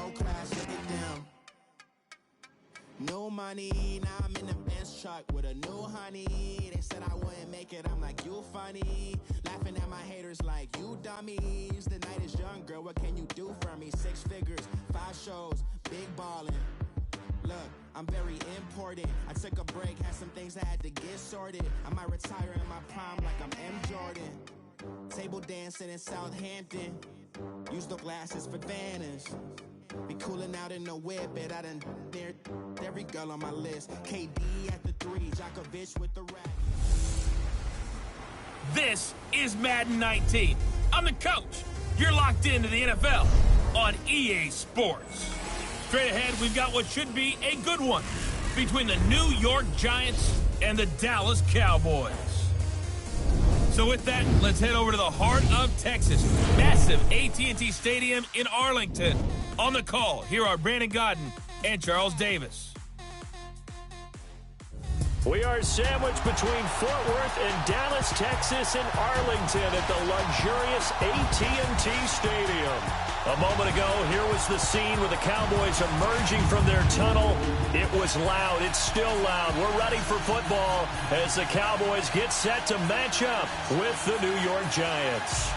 no class, look at them. No money, now I'm in the Benz truck with a new honey. They said I wouldn't make it, I'm like, you funny. Laughing at my haters like, you dummies. The night is young, girl, what can you do for me? 6 figures, 5 shows, big ballin'. Look, I'm very important. I took a break, had some things I had to get sorted. I might retire in my prime like I'm M. Jordan. Table dancing in Southampton. Use the glasses for Vanish. Be cooling out in the whip, but I done there every girl on my list. KD at the 3, Djokovic with the rack. This is Madden 19. I'm the coach. You're locked into the NFL on EA Sports. Straight ahead, we've got what should be a good one between the New York Giants and the Dallas Cowboys. So with that, let's head over to the heart of Texas. Massive AT&T Stadium in Arlington. On the call, here are Brandon Godden and Charles Davis. We are sandwiched between Fort Worth and Dallas, Texas, and Arlington at the luxurious AT&T Stadium. A moment ago, here was the scene with the Cowboys emerging from their tunnel. It was loud. It's still loud. We're ready for football as the Cowboys get set to match up with the New York Giants.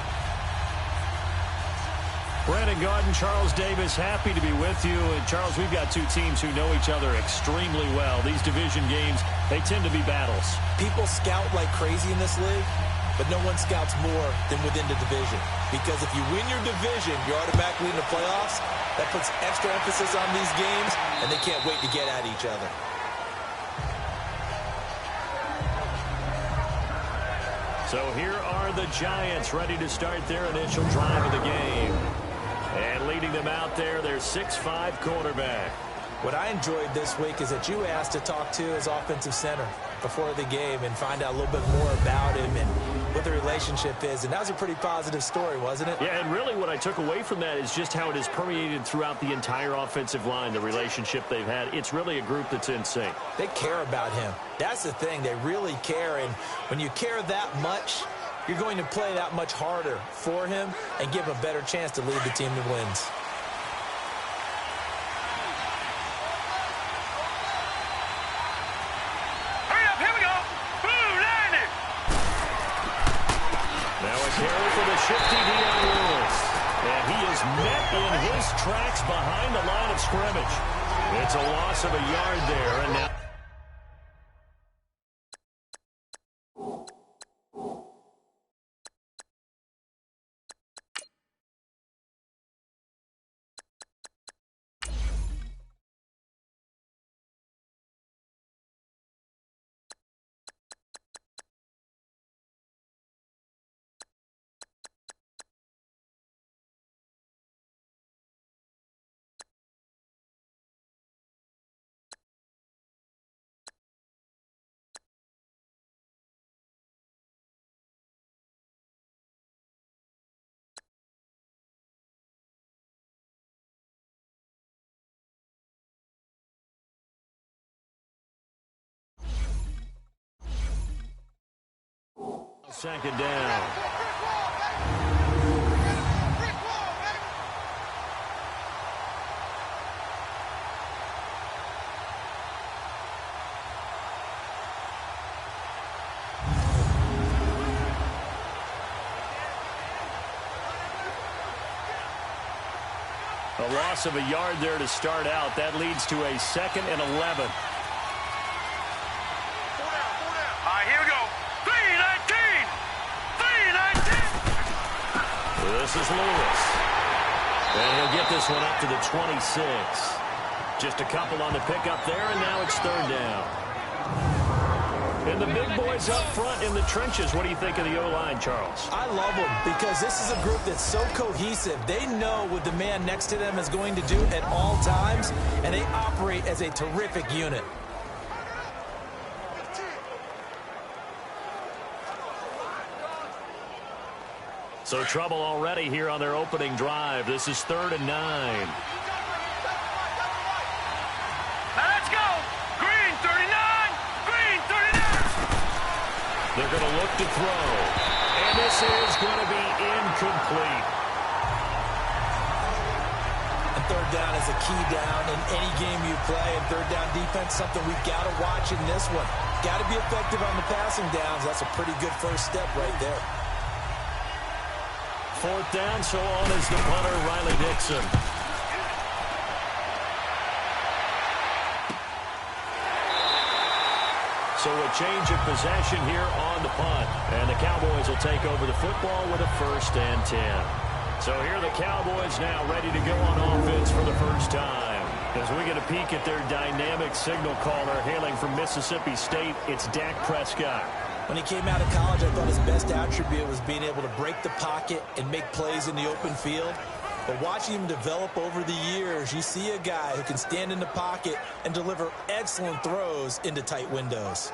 Brandon Godden, Charles Davis, happy to be with you. And Charles, we've got two teams who know each other extremely well. These division games, they tend to be battles. People scout like crazy in this league, but no one scouts more than within the division. Because if you win your division, you're automatically in the playoffs. That puts extra emphasis on these games, and they can't wait to get at each other. So here are the Giants ready to start their initial drive of the game. And leading them out there, their 6'5" quarterback. What I enjoyed this week is that you asked to talk to his offensive center before the game and find out a little bit more about him and what the relationship is. And that was a pretty positive story, wasn't it? Yeah, and really what I took away from that is just how it has permeated throughout the entire offensive line, the relationship they've had. It's really a group that's in sync. They care about him. That's the thing. They really care. And when you care that much, you're going to play that much harder for him and give him a better chance to lead the team to wins. Shifty Dion Lewis. And he is met in his tracks behind the line of scrimmage. It's a loss of a yard there. And now second down. A loss of a yard there to start out. That leads to a 2nd and 11. Here we go. 3-19. 3-19. This is Lewis. And he'll get this one up to the 26. Just a couple on the pickup there, and now it's 3rd down. And the big boys up front in the trenches. What do you think of the O-line, Charles? I love them because this is a group that's so cohesive. They know what the man next to them is going to do at all times, and they operate as a terrific unit. So trouble already here on their opening drive. This is 3rd and 9. Let's go. Green 39. Green 39. They're going to look to throw. And this is going to be incomplete. third down is a key down in any game you play, and third down defense, something we've got to watch in this one. Got to be effective on the passing downs. That's a pretty good first step right there. Fourth down, so on is the punter, Riley Dixon. So a change of possession here on the punt. And the Cowboys will take over the football with a 1st and 10. So here are the Cowboys now ready to go on offense for the first time. As we get a peek at their dynamic signal caller hailing from Mississippi State, it's Dak Prescott. When he came out of college, I thought his best attribute was being able to break the pocket and make plays in the open field. But watching him develop over the years, you see a guy who can stand in the pocket and deliver excellent throws into tight windows.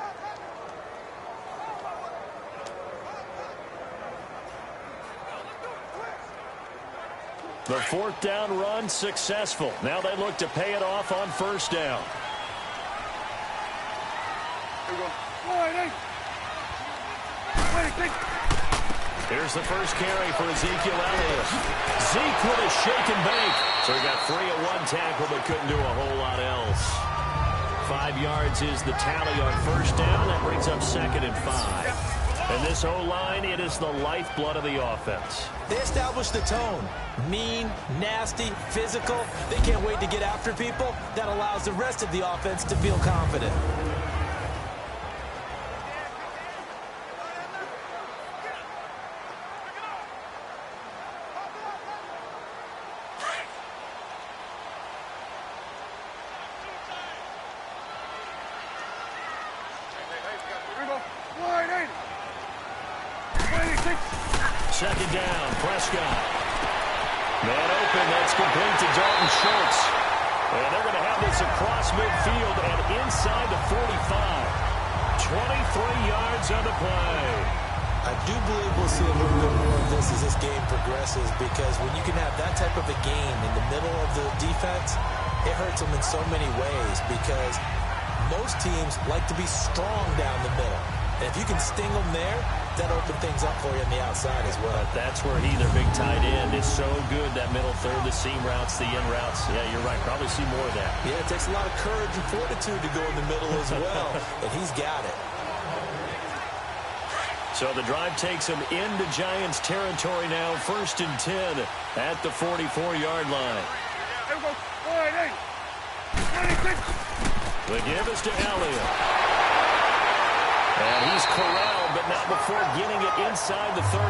The 4th down run successful. Now they look to pay it off on 1st down. Here we go. Here's the first carry for Ezekiel Elliott. Zeke with a shake and bake. So he got free of one tackle but couldn't do a whole lot else. 5 yards is the tally on 1st down. That brings up 2nd and 5. And this O-line, it is the lifeblood of the offense. They established the tone. Mean, nasty, physical. They can't wait to get after people. That allows the rest of the offense to feel confident. Second down, Prescott. Man open, that's complete to Dalton Schultz. And they're going to have this across midfield and inside the 45. 23 yards on the play. I do believe we'll see a little bit more of this as this game progresses, because when you can have that type of a game in the middle of the defense, it hurts them in so many ways, because most teams like to be strong down the middle. And if you can sting them there, that opens things up for you on the outside as well. But that's where their big tight end, is so good, that middle third, the seam routes, the in routes. Yeah, you're right. Probably see more of that. Yeah, it takes a lot of courage and fortitude to go in the middle as well, and he's got it. So the drive takes them into Giants territory now, 1st and 10 at the 44-yard line. Here we go. 26. The give is to Elliott. And he's corralled, but not before getting it inside the 35.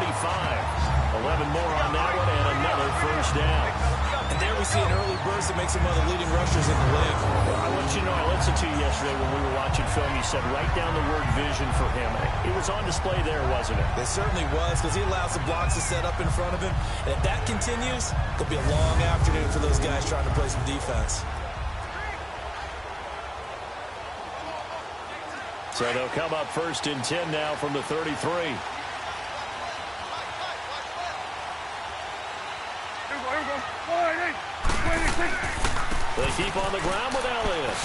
11 more on that one, and another 1st down. And there we see an early burst that makes him one of the leading rushers in the league. I want you to know, I listened to you yesterday when we were watching film. You said write down the word vision for him. It was on display there, wasn't it? It certainly was, because he allows the blocks to set up in front of him. And if that continues, it'll be a long afternoon for those guys trying to play some defense. So they'll come up 1st and 10 now from the 33. They keep on the ground with Elliott.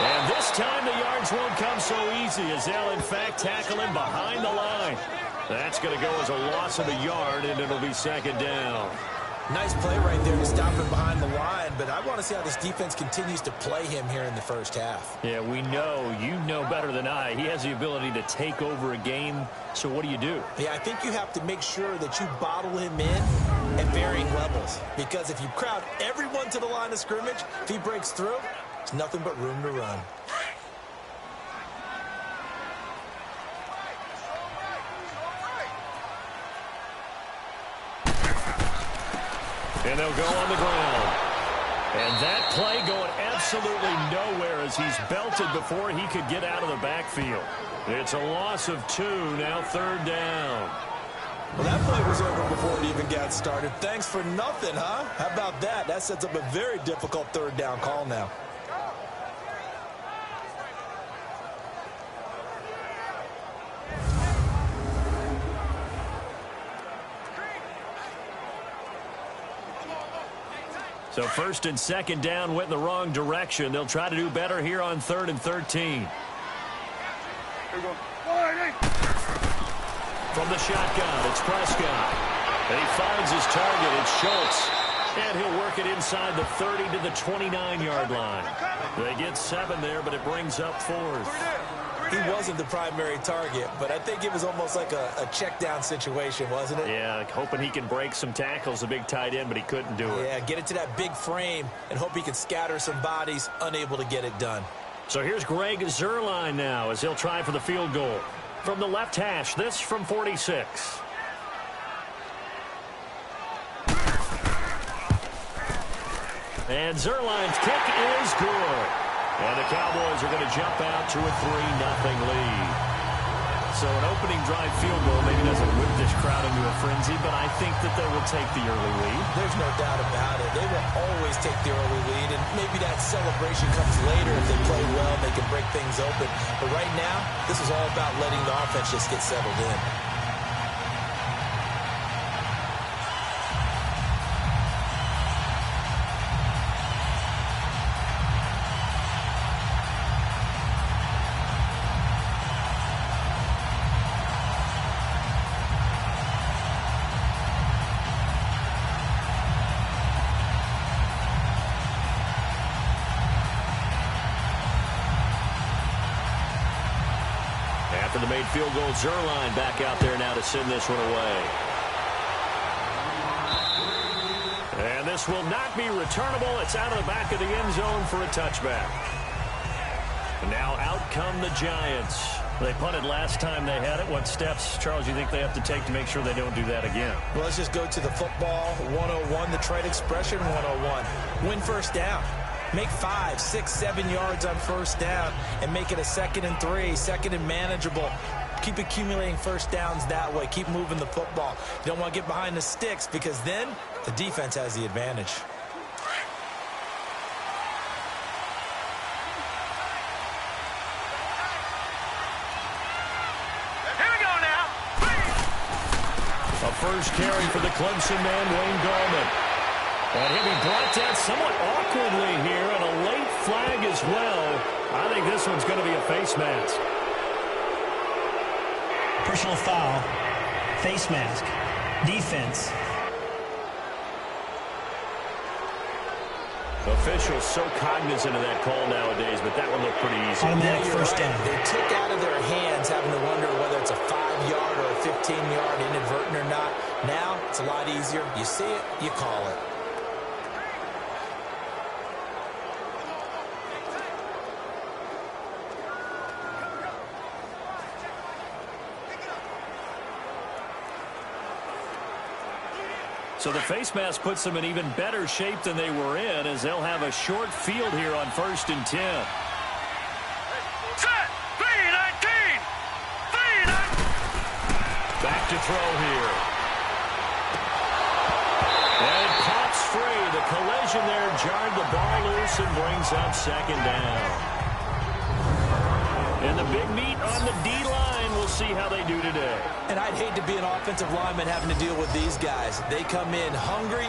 And this time the yards won't come so easy, as they'll in fact tackle him behind the line. That's going to go as a loss of a yard, and it'll be 2nd down. Nice play right there to stop him behind the line, but I want to see how this defense continues to play him here in the first half. Yeah, we know, you know better than I, he has the ability to take over a game, so what do you do? Yeah, I think you have to make sure that you bottle him in at varying levels, because if you crowd everyone to the line of scrimmage, if he breaks through, there's nothing but room to run. And they'll go on the ground. And that play going absolutely nowhere as he's belted before he could get out of the backfield. It's a loss of 2, now 3rd down. Well, that play was over before it even got started. Thanks for nothing, huh? How about that? That sets up a very difficult 3rd down call now. So 1st and 2nd down went in the wrong direction. They'll try to do better here on 3rd and 13. Here we go. From the shotgun, it's Prescott. And he finds his target. It's Schultz. And he'll work it inside the 30 to the 29-yard line. They get 7 there, but it brings up 4th. He wasn't the primary target, but I think it was almost like a check down situation, wasn't it? Yeah, hoping he can break some tackles, a big tight end, but he couldn't do it. Yeah, get it to that big frame and hope he can scatter some bodies, unable to get it done. So here's Greg Zuerlein now as he'll try for the field goal. From the left hash, this from 46. And Zuerlein's kick is good. And the Cowboys are going to jump out to a 3-0 lead. So an opening drive field goal maybe doesn't whip this crowd into a frenzy, but I think that they will take the early lead. There's no doubt about it. They will always take the early lead, and maybe that celebration comes later if they play well, they can break things open. But right now, this is all about letting the offense just get settled in. After the made field goal, Zuerlein back out there now to send this one away. And this will not be returnable. It's out of the back of the end zone for a touchback. And now out come the Giants. They punted last time they had it. What steps, Charles, you think they have to take to make sure they don't do that again? Well, let's just go to the football 101, the trade expression 101. Win first down. Make 5, 6, 7 yards on first down and make it a 2nd and 3, 2nd and manageable. Keep accumulating first downs that way. Keep moving the football. You don't want to get behind the sticks because then the defense has the advantage. Here we go now. A first carry for the Clemson man, Wayne Gallman. And he'll be brought down somewhat awkwardly here, and a late flag as well. I think this one's going to be a face mask. Personal foul, face mask, defense. Officials so cognizant of that call nowadays, but that one looked pretty easy. Automatic first down. They took out of their hands having to wonder whether it's a 5-yard or a 15-yard inadvertent or not. Now it's a lot easier. You see it, you call it. So the face mask puts them in even better shape than they were in, as they'll have a short field here on 1st and 10. Set. 3-19. 3-19. Back to throw here. And it pops free. The collision there jarred the bar loose and brings up 2nd down. And the big meat on the D-line. We'll see how they do today. And I'd hate to be an offensive lineman having to deal with these guys. They come in hungry,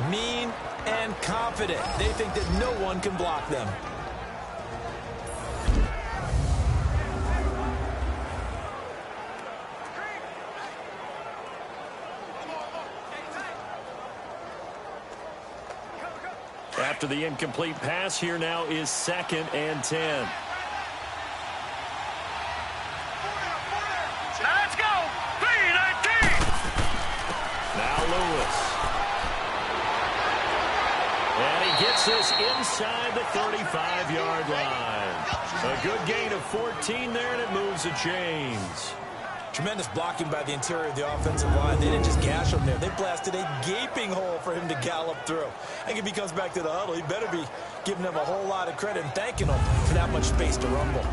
mean, and confident. They think that no one can block them. After the incomplete pass, here now is 2nd and 10. Let's go. 3-19. Now Lewis. And he gets this inside the 35-yard line. A good gain of 14 there, and it moves the chains. Tremendous blocking by the interior of the offensive line. They didn't just gash him there. They blasted a gaping hole for him to gallop through. I think if he comes back to the huddle, he better be giving them a whole lot of credit and thanking them for that much space to rumble.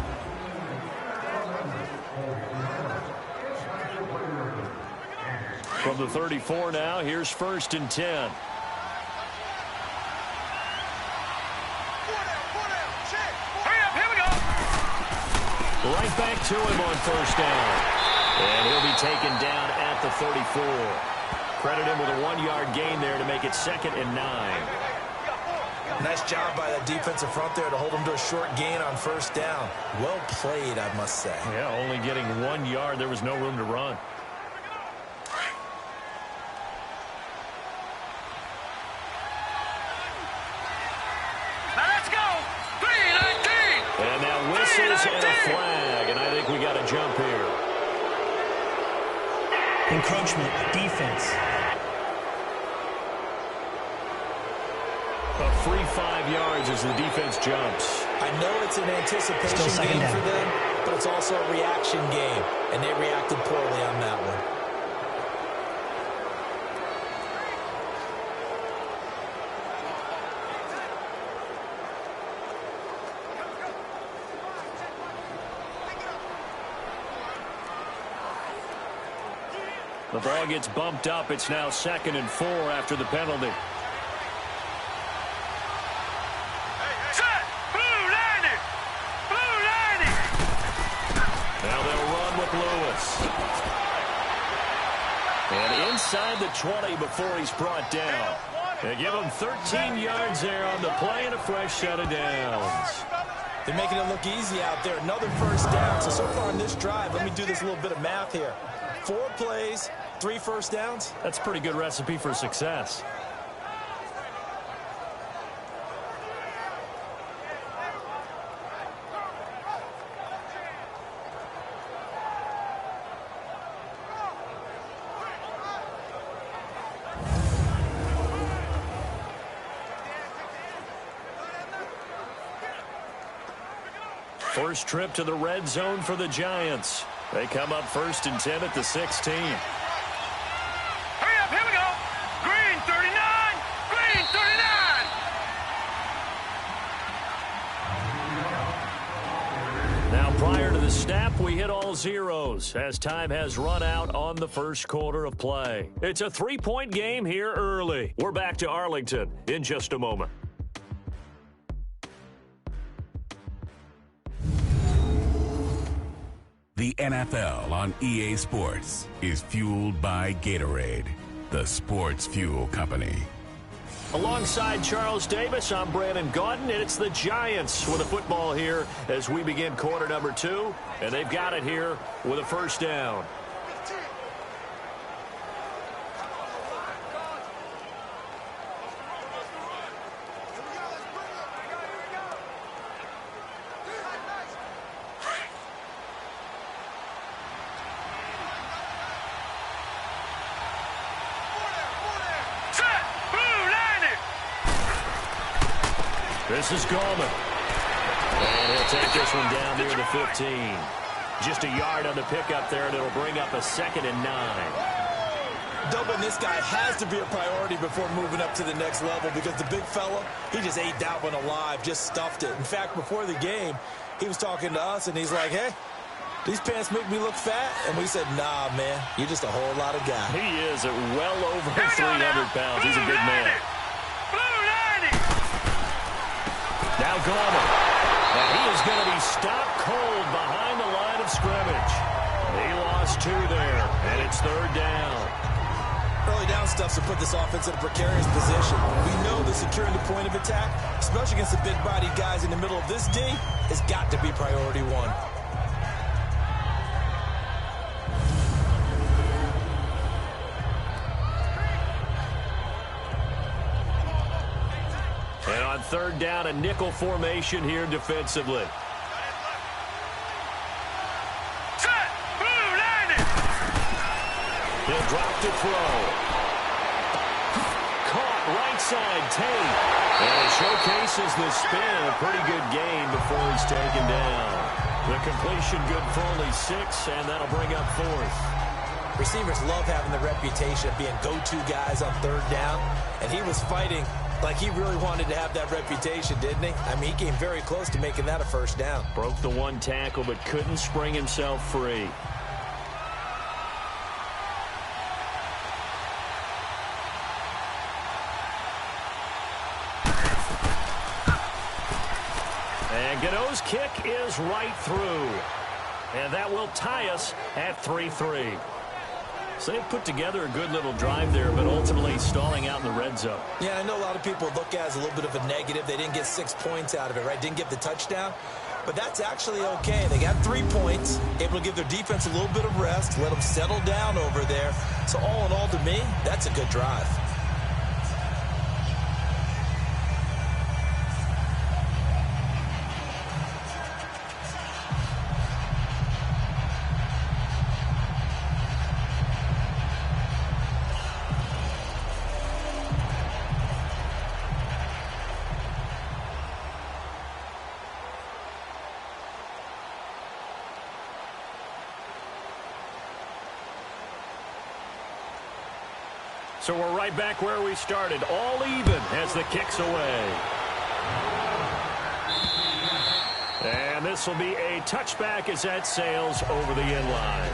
From the 34 now, here's 1st and 10. Here we go. Right back to him on 1st down. And he'll be taken down at the 34. Credit him with a 1-yard gain there to make it 2nd and 9. Nice job by that defensive front there to hold him to a short gain on 1st down. Well played, I must say. Yeah, only getting 1 yard. There was no room to run. is, and a flag, and I think we got a jump here. Encroachment, defense. A free 5 yards as the defense jumps. I know it's an anticipation game for them, but it's also a reaction game, and they reacted poorly on that one. The ball gets bumped up. It's now 2nd and 4 after the penalty. Set! Blue 90! Blue 90! Now they'll run with Lewis. And inside the 20 before he's brought down. They give him 13 yards there on the play and a fresh set of downs. They're making it look easy out there. Another first down. So far on this drive, let me do this little bit of math here. 4 plays, 3 first downs. That's a pretty good recipe for success. First trip to the red zone for the Giants. They come up 1st and 10 at the 16. Hurry up, here we go. Green 39, green 39. Now prior to the snap, we hit all zeros as time has run out on the first quarter of play. It's a 3-point game here early. We're back to Arlington in just a moment. The NFL on EA Sports is fueled by Gatorade, the sports fuel company. Alongside Charles Davis, I'm Brandon Gaudin, and it's the Giants with a football here as we begin quarter number 2, and they've got it here with a first down. This is Gallman. And he'll take this one down near the 15. Just a yard on the pickup there, and it'll bring up a 2nd and 9. Doubling this guy has to be a priority before moving up to the next level because the big fella, he just ate that one alive, just stuffed it. In fact, before the game, he was talking to us, and he's like, hey, these pants make me look fat. And we said, nah, man, you're just a whole lot of guy. He is at well over 300 pounds. He's a big man. Now Gallman. And he is going to be stopped cold behind the line of scrimmage. He lost 2 there, and it's 3rd down. Early down stuff to put this offense in a precarious position. We know that securing the point of attack, especially against the big-bodied guys in the middle of this D, has got to be priority 1. And on 3rd down, a nickel formation here defensively. Set! Blue 90! He'll drop to throw. Caught right side, Tate. And it showcases the spin. A pretty good gain before he's taken down. The completion good for only 6, and that'll bring up 4th. Receivers love having the reputation of being go-to guys on 3rd down, and he was fighting like he really wanted to have that reputation, didn't he? I mean, he came very close to making that a first down. Broke the 1 tackle, but couldn't spring himself free. And Gano's kick is right through. And that will tie us at 3-3. So they've put together a good little drive there, but ultimately stalling out in the red zone. Yeah, I know a lot of people look at it as a little bit of a negative. They didn't get 6 points out of it, right? Didn't get the touchdown. But that's actually okay. They got 3 points, able to give their defense a little bit of rest, let them settle down over there. So all in all, to me, that's a good drive. So we're right back where we started, all even as the kick's away. And this will be a touchback as that sails over the end line.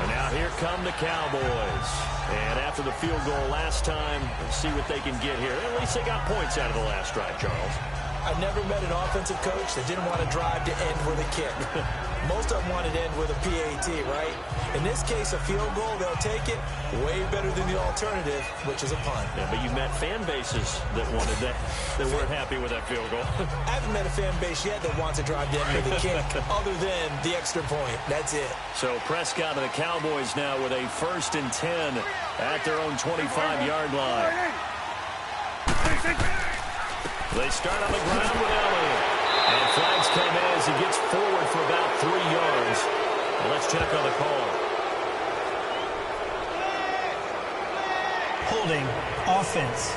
And now here come the Cowboys. And after the field goal last time, let's see what they can get here. At least they got points out of the last drive, Charles. I've never met an offensive coach that didn't want to drive to end with a kick. Most of them wanted to end with a PAT, right? In this case, a field goal, they'll take it. Way better than the alternative, which is a punt. Yeah, but you met fan bases that wanted that weren't happy with that field goal. I haven't met a fan base yet that wants to drive to end with a kick, other than the extra point. That's it. So Prescott and the Cowboys now with a 1st and 10 at their own 25-yard line. They start on the ground with Elliott. And flags come in as he gets forward for about 3 yards. And let's check on the call. Holding offense.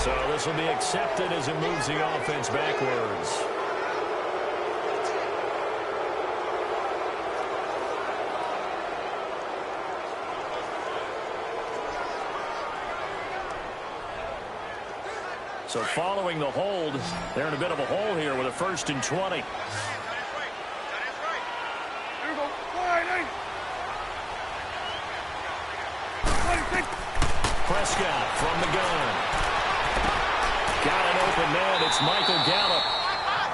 So this will be accepted as it moves the offense backwards. So following the hold, they're in a bit of a hole here with a 1st and 20. Prescott from the gun. Got an open man. It's Michael Gallup.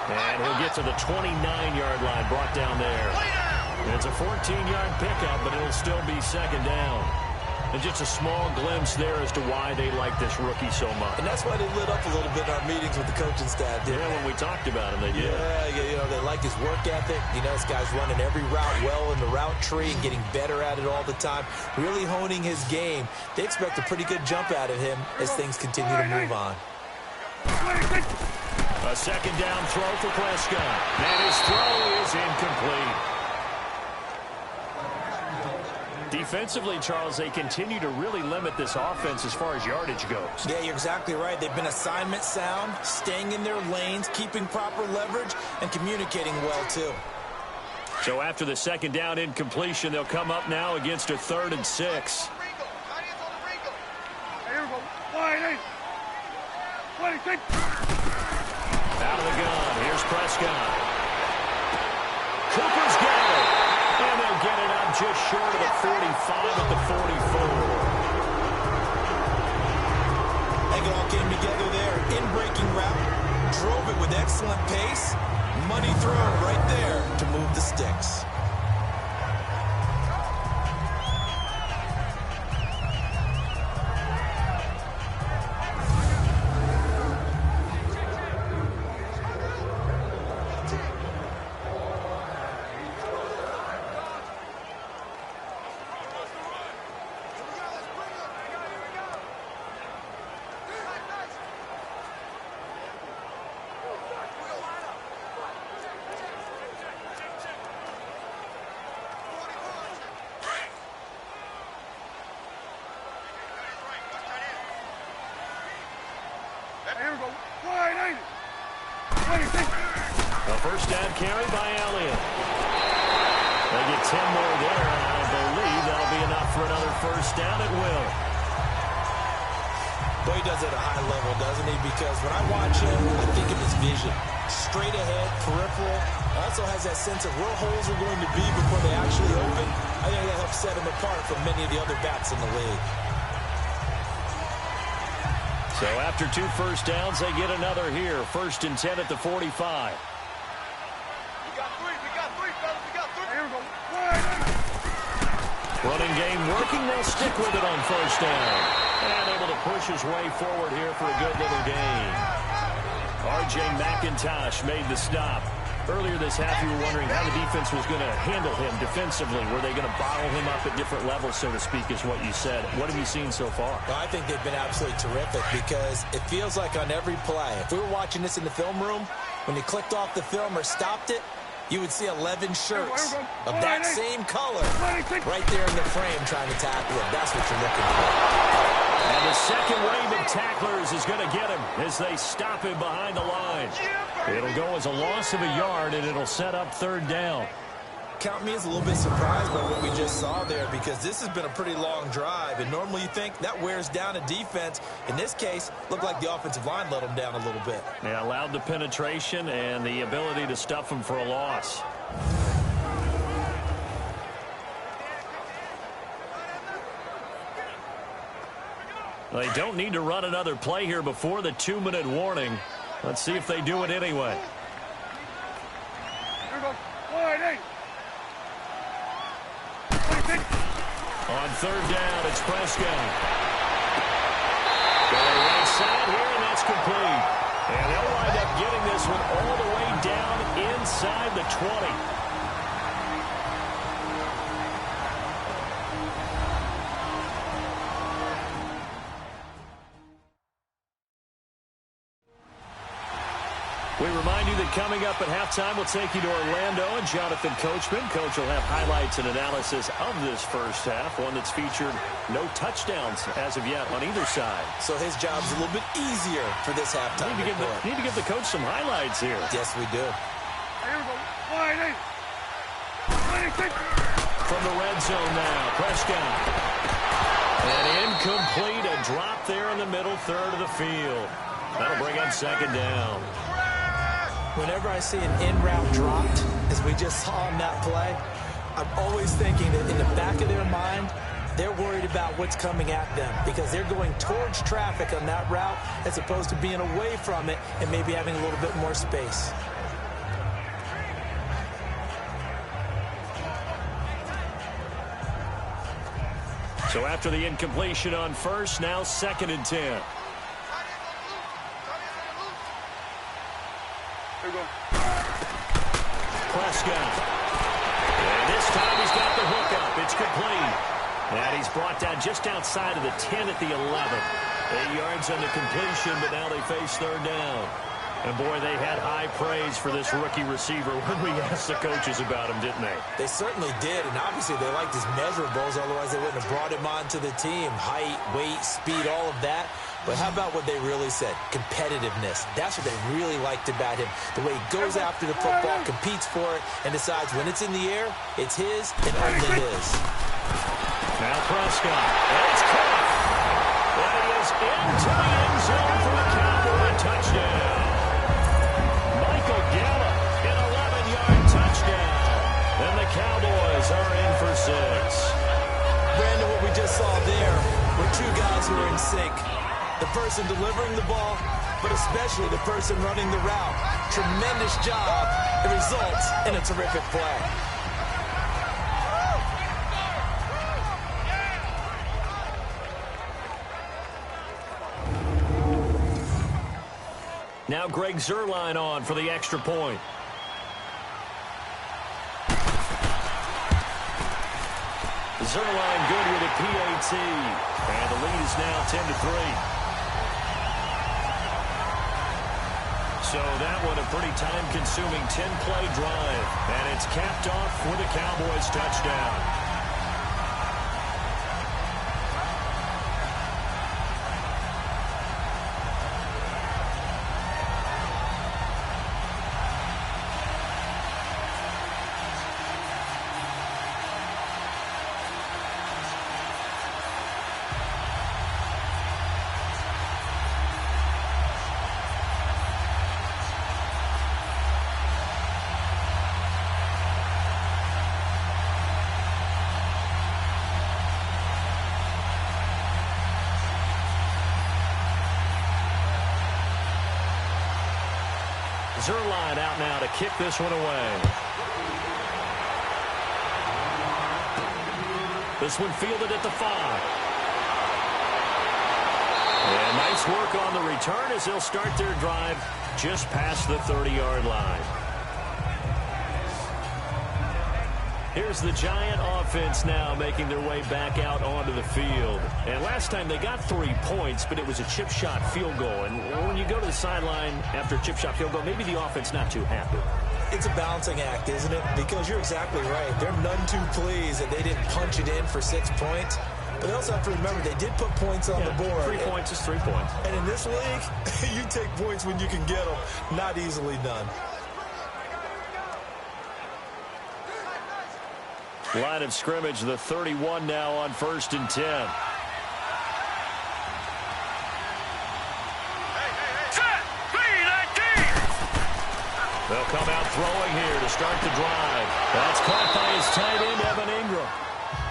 And he'll get to the 29-yard line, brought down there. And it's a 14-yard pickup, but it'll still be 2nd down. And just a small glimpse there as to why they like this rookie so much. And that's why they lit up a little bit in our meetings with the coaching staff, didn't they? When we talked about him, they did. Yeah, you know, they like his work ethic. You know, this guy's running every route well in the route tree and getting better at it all the time, really honing his game. They expect a pretty good jump out of him as things continue to move on. A 2nd down throw for Prescott. And his throw is incomplete. Defensively, Charles, they continue to really limit this offense as far as yardage goes. Yeah, you're exactly right. They've been assignment sound, staying in their lanes, keeping proper leverage, and communicating well, too. So after the 2nd down incompletion, they'll come up now against a 3rd and 6. Out of the gun. Here's Prescott. Cooper's got it. And they'll get it up just short of the 45 at the 44. I think it all came together there. In-breaking route. Drove it with excellent pace. Money thrown right there to move the sticks. A 1st down carry by Elliott. They get 10 more there, and I believe that'll be enough for another 1st down. It will. Boy, he does it at a high level, doesn't he? Because when I watch him, I think of his vision. Straight ahead, peripheral. Also has that sense of where holes are going to be before they actually open. I think that helps set him apart from many of the other bats in the league. So after 2 1st downs, they get another here. 1st and 10 at the 45. Running game working. They'll stick with it on 1st down. And able to push his way forward here for a good little gain. R.J. McIntosh made the stop. Earlier this half, you were wondering how the defense was going to handle him defensively. Were they going to bottle him up at different levels, so to speak, is what you said. What have you seen so far? Well, I think they've been absolutely terrific because it feels like on every play, if we were watching this in the film room, when you clicked off the film or stopped it, you would see 11 shirts of that same color right there in the frame trying to tackle him. That's what you're looking for. And the second wave of tacklers is going to get him as they stop him behind the line. It'll go as a loss of a yard, and it'll set up 3rd down. count me as a little bit surprised by what we just saw there, because this has been a pretty long drive, and normally you think that wears down a defense. In this case, looked like the offensive line let them down a little bit. Yeah, allowed the penetration and the ability to stuff them for a loss. They don't need to run another play here before the 2-minute warning. Let's see if they do it anyway. On third down, it's Prescott. Going right side here, and that's complete. And they'll wind up getting this one all the way down inside the 20. We remind you that coming up at halftime, we'll take you to Orlando and Jonathan Coachman. Coach will have highlights and analysis of this first half, one that's featured no touchdowns as of yet on either side. So his job's a little bit easier for this halftime. Need to give the coach some highlights here. Yes, we do. From the red zone now, Prescott. And incomplete, a drop there in the middle third of the field. That'll bring up second down. Whenever I see an in-route dropped, as we just saw in that play, I'm always thinking that in the back of their mind, they're worried about what's coming at them, because they're going towards traffic on that route as opposed to being away from it and maybe having a little bit more space. So after the incompletion on first, now 2nd and 10. Prescott. And this time he's got the hook up. It's complete. And he's brought down just outside of the 10 at the 11. 8 yards on the completion, but now they face third down. And, boy, they had high praise for this rookie receiver when we asked the coaches about him, didn't they? They certainly did, and obviously they liked his measurables, otherwise they wouldn't have brought him onto the team. Height, weight, speed, all of that. But how about what they really said? Competitiveness. That's what they really liked about him. The way he goes after the football, competes for it, and decides when it's in the air, it's his and only his. Now Prescott. It's caught. And he is into the end zone for a Cowboy touchdown. Michael Gallup, an 11-yard touchdown. And the Cowboys are in for 6. Brandon, what we just saw there were two guys who are in sync. The person delivering the ball, but especially the person running the route. Tremendous job. It results in a terrific play. Now Greg Zuerlein on for the extra point. Zuerlein good with a PAT. And the lead is now 10-3. So that one a pretty time-consuming 10-play drive. And it's capped off with a Cowboys touchdown. Zuerlein out now to kick this one away. This one fielded at the 5. And nice work on the return as they'll start their drive just past the 30-yard line. Here's the Giant offense now making their way back out onto the field. And last time they got 3 points, but it was a chip shot field goal. And when you go to the sideline after a chip shot field goal, maybe the offense not too happy. It's a balancing act, isn't it? Because you're exactly right. They're none too pleased that they didn't punch it in for 6 points. But they also have to remember they did put points on the board. 3 points is 3 points. And in this league, you take points when you can get them. Not easily done. Line of scrimmage, the 31 now on 1st and 10. They'll come out throwing here to start the drive. That's caught by his tight end, Evan Ingram.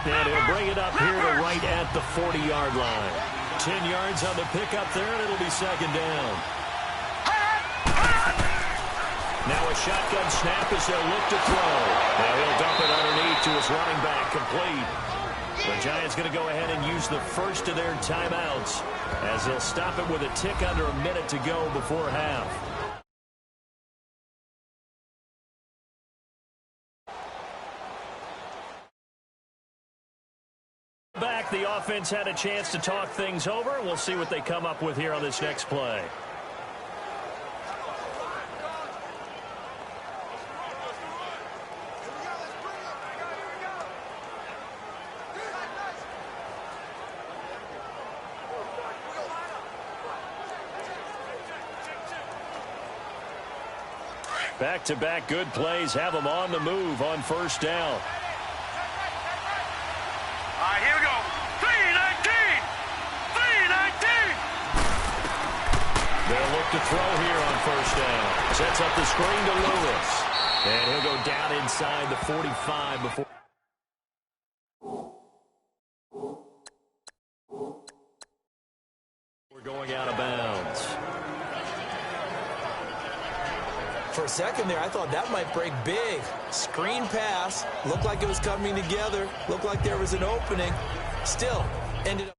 And he'll bring it up here to right at the 40-yard line. 10 yards on the pickup there, and it'll be 2nd down. Now a shotgun snap as they'll look to throw. Now he'll dump it underneath to his running back, complete. The Giants going to go ahead and use the first of their timeouts as they'll stop it with a tick under a minute to go before half. Back, the offense had a chance to talk things over. We'll see what they come up with here on this next play. Back-to-back good plays have them on the move on 1st down. All right, here we go. 3-19! 3-19! They'll look to throw here on 1st down. Sets up the screen to Lewis. And he'll go down inside the 45 before. We're going out of bounds. For a second there, I thought that might break big. Screen pass. Looked like it was coming together. Looked like there was an opening. Still, ended up.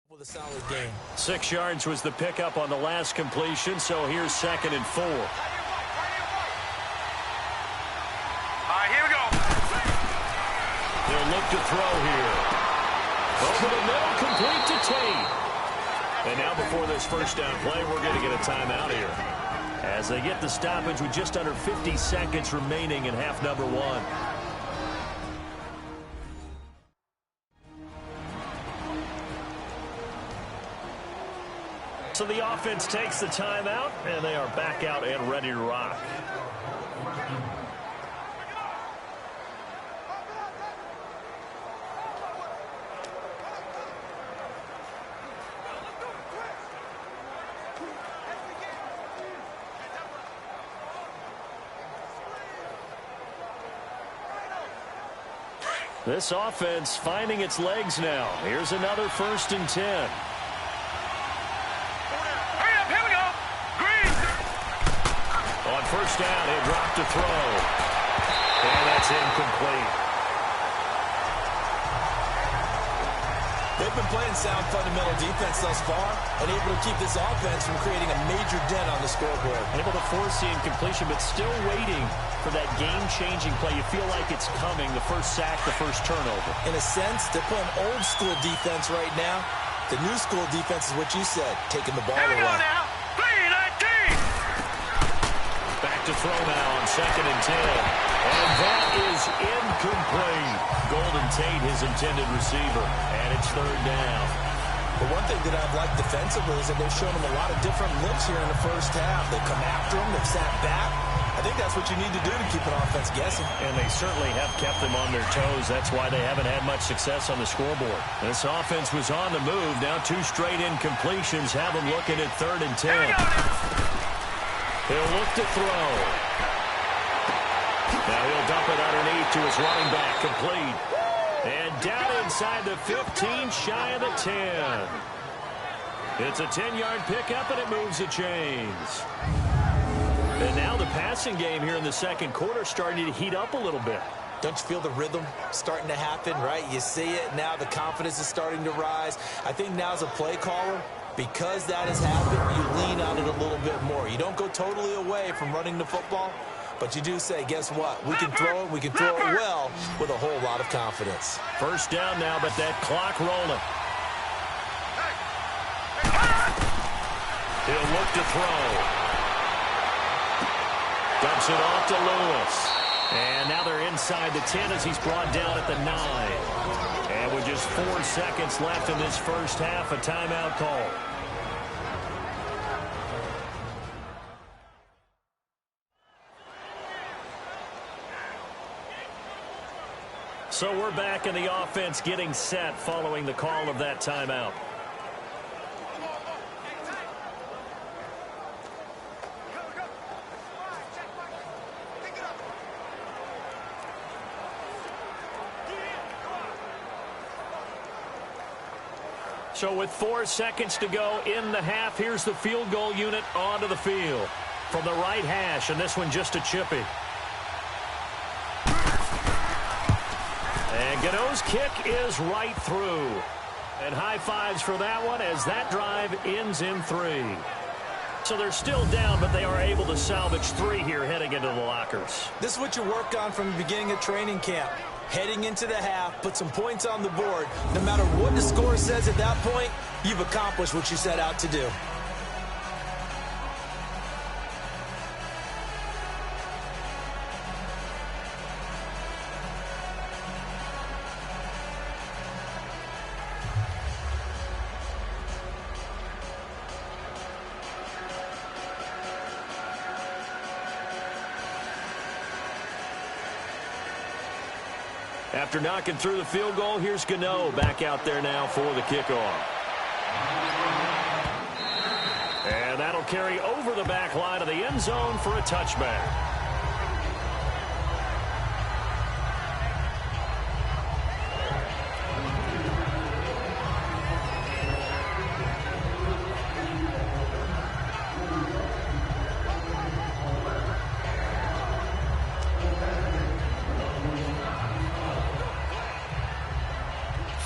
With a solid game. 6 yards was the pickup on the last completion, so here's 2nd and 4. All right, here we go. They'll look to throw here. Over the middle, complete to Tate. And now before this 1st down play, we're going to get a timeout here. as they get the stoppage with just under 50 seconds remaining in half number one. So the offense takes the timeout, and they are back out and ready to rock. This offense finding its legs now. Here's another 1st and 10. Hurry up, here we go. Green. On 1st down, he dropped a throw. And that's incomplete. They've been playing sound fundamental defense thus far and able to keep this offense from creating a major dent on the scoreboard. Able to force the incompletion, but still waiting for that game-changing play. You feel like it's coming, the first sack, the first turnover. In a sense, they're playing old-school defense right now. The new school defense is what you said, taking the ball Here we go away. now. 3-19. Back to throw now on 2nd and 10. And that is incomplete. Golden Tate, his intended receiver. And it's 3rd down. The one thing that I've liked defensively is that they've shown them a lot of different looks here in the first half. They've come after them. They've sat back. I think that's what you need to do to keep an offense guessing. And they certainly have kept them on their toes. That's why they haven't had much success on the scoreboard. This offense was on the move. Now 2 straight incompletions have them looking at 3rd and 10. He'll look to throw. Now he'll dump it underneath to his running back, complete. And down inside the 15, shy of the 10. It's a 10-yard pickup, and it moves the chains. And now the passing game here in the second quarter starting to heat up a little bit. Don't you feel the rhythm starting to happen, right? You see it now. The confidence is starting to rise. I think now as a play caller, because that has happened, you lean on it a little bit more. You don't go totally away from running the football, but you do say, guess what? We can throw it. We can throw it well with a whole lot of confidence. 1st down now, but that clock rolling. He'll look to throw. Dumps it off to Lewis. And now they're inside the 10 as he's brought down at the 9. And with just 4 seconds left in this first half, a timeout call. So we're back in the offense getting set following the call of that timeout. So with 4 seconds to go in the half, here's the field goal unit onto the field. From the right hash, and this one just a chippy. And Gano's kick is right through. And high fives for that one as that drive ends in 3. So they're still down, but they are able to salvage 3 here heading into the lockers. This is what you work on from the beginning of training camp. Heading into the half, put some points on the board. No matter what the score says at that point, you've accomplished what you set out to do. After knocking through the field goal, here's Gano back out there now for the kickoff. And that'll carry over the back line of the end zone for a touchback.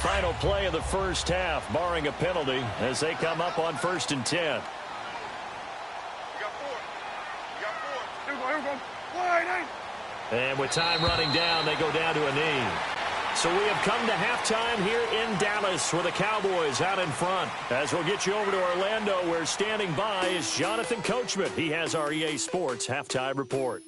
Final play of the first half, barring a penalty, as they come up on 1st and 10. We got 4. We got 4. Here we go. Wide eight. And with time running down, they go down to a knee. So we have come to halftime here in Dallas with the Cowboys out in front. As we'll get you over to Orlando, where standing by is Jonathan Coachman. He has our EA Sports halftime report.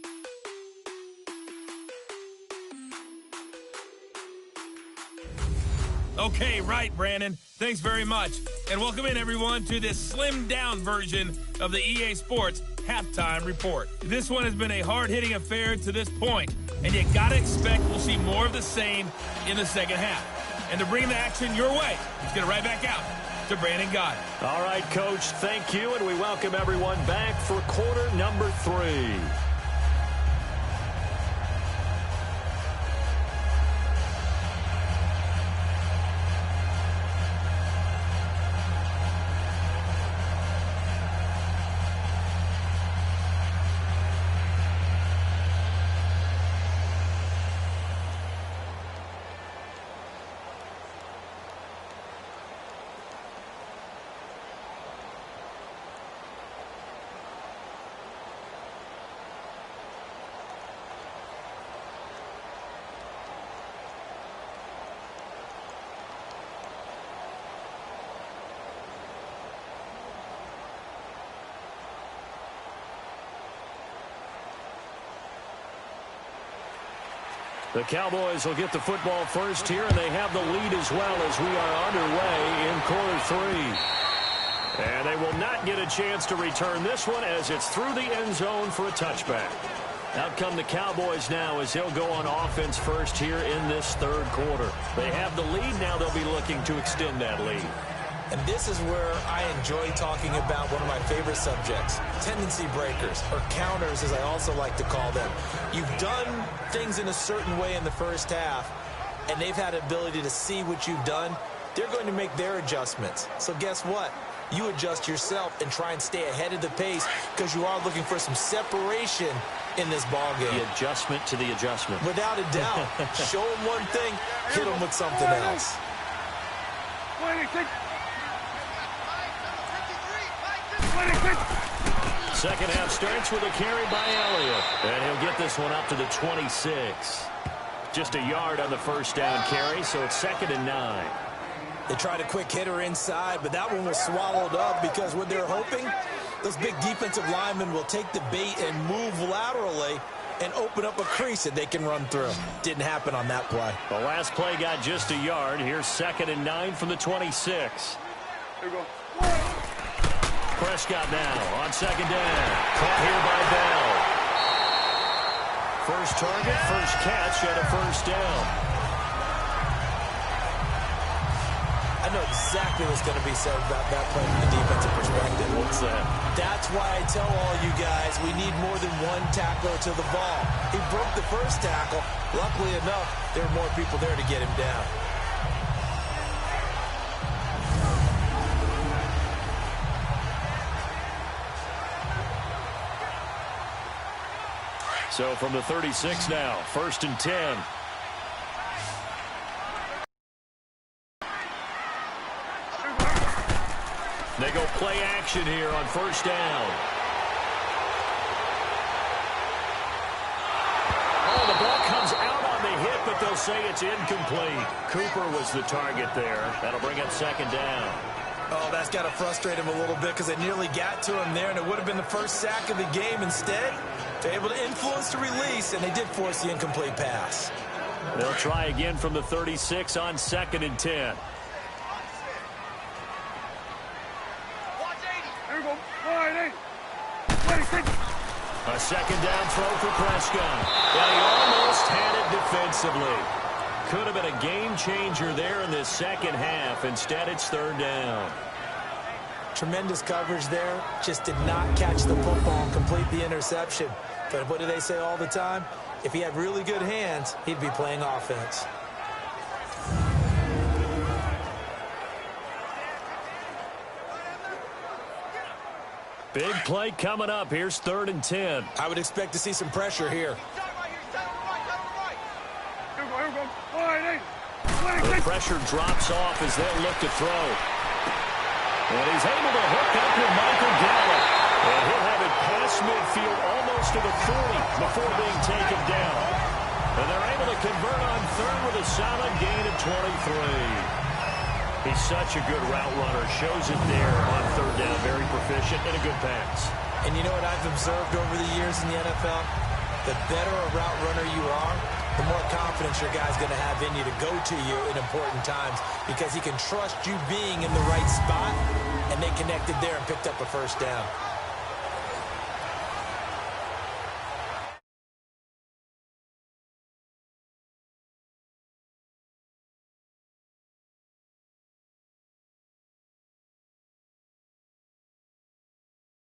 Okay, right, Brandon. Thanks very much. And welcome in, everyone, to this slimmed-down version of the EA Sports halftime report. This one has been a hard-hitting affair to this point, and you got to expect we'll see more of the same in the second half. And to bring the action your way, let's get it right back out to Brandon Gaudin. All right, Coach, thank you, and we welcome everyone back for quarter number 3. The Cowboys will get the football first here, and they have the lead as well as we are underway in quarter 3. And they will not get a chance to return this one as it's through the end zone for a touchback. Out come the Cowboys now as they'll go on offense first here in this third quarter. They have the lead. Now they'll be looking to extend that lead. And this is where I enjoy talking about one of my favorite subjects, tendency breakers, or counters as I also like to call them. You've done things in a certain way in the first half, and they've had ability to see what you've done. They're going to make their adjustments. So guess what? You adjust yourself and try and stay ahead of the pace because you are looking for some separation in this ballgame. The adjustment to the adjustment. Without a doubt. Show them one thing, hit them with something else. Second half starts with a carry by Elliott. And he'll get this one up to the 26. Just a yard on the first down carry, so it's 2nd and 9. They tried a quick hitter inside, but that one was swallowed up because what they're hoping, those big defensive linemen will take the bait and move laterally and open up a crease that they can run through. Didn't happen on that play. The last play got just a yard. Here's 2nd and 9 from the 26. Here we go. Prescott now on 2nd down. Caught here by Bell. First target, first catch, and a first down. I know exactly what's going to be said about that play from the defensive perspective. What's that? That's why I tell all you guys we need more than one tackler to the ball. He broke the first tackle. Luckily enough, there were more people there to get him down. So from the 36 now, 1st and 10. They go play action here on 1st down. Oh, the ball comes out on the hit, but they'll say it's incomplete. Cooper was the target there. That'll bring up 2nd down. Oh, that's got to frustrate him a little bit because they nearly got to him there, and it would have been the first sack of the game. Instead, they're able to influence the release, and they did force the incomplete pass. They'll try again from the 36 on 2nd and 10. A 2nd down throw for Prescott. And he almost had it defensively. Could have been a game changer there in this second half. Instead, it's 3rd down. Tremendous coverage there. Just did not catch the football and complete the interception. But what do they say all the time? If he had really good hands, he'd be playing offense. Big play coming up. Here's 3rd and 10. I would expect to see some pressure here. The pressure drops off as they look to throw. And he's able to hook up with Michael Gallup. And he'll have it past midfield almost to the 40 before being taken down. And they're able to convert on third with a solid gain of 23. He's such a good route runner. Shows it there on third down. Very proficient and a good pass. And you know what I've observed over the years in the NFL? The better a route runner you are, the more confidence your guy's going to have in you to go to you in important times because he can trust you being in the right spot, and they connected there and picked up a first down.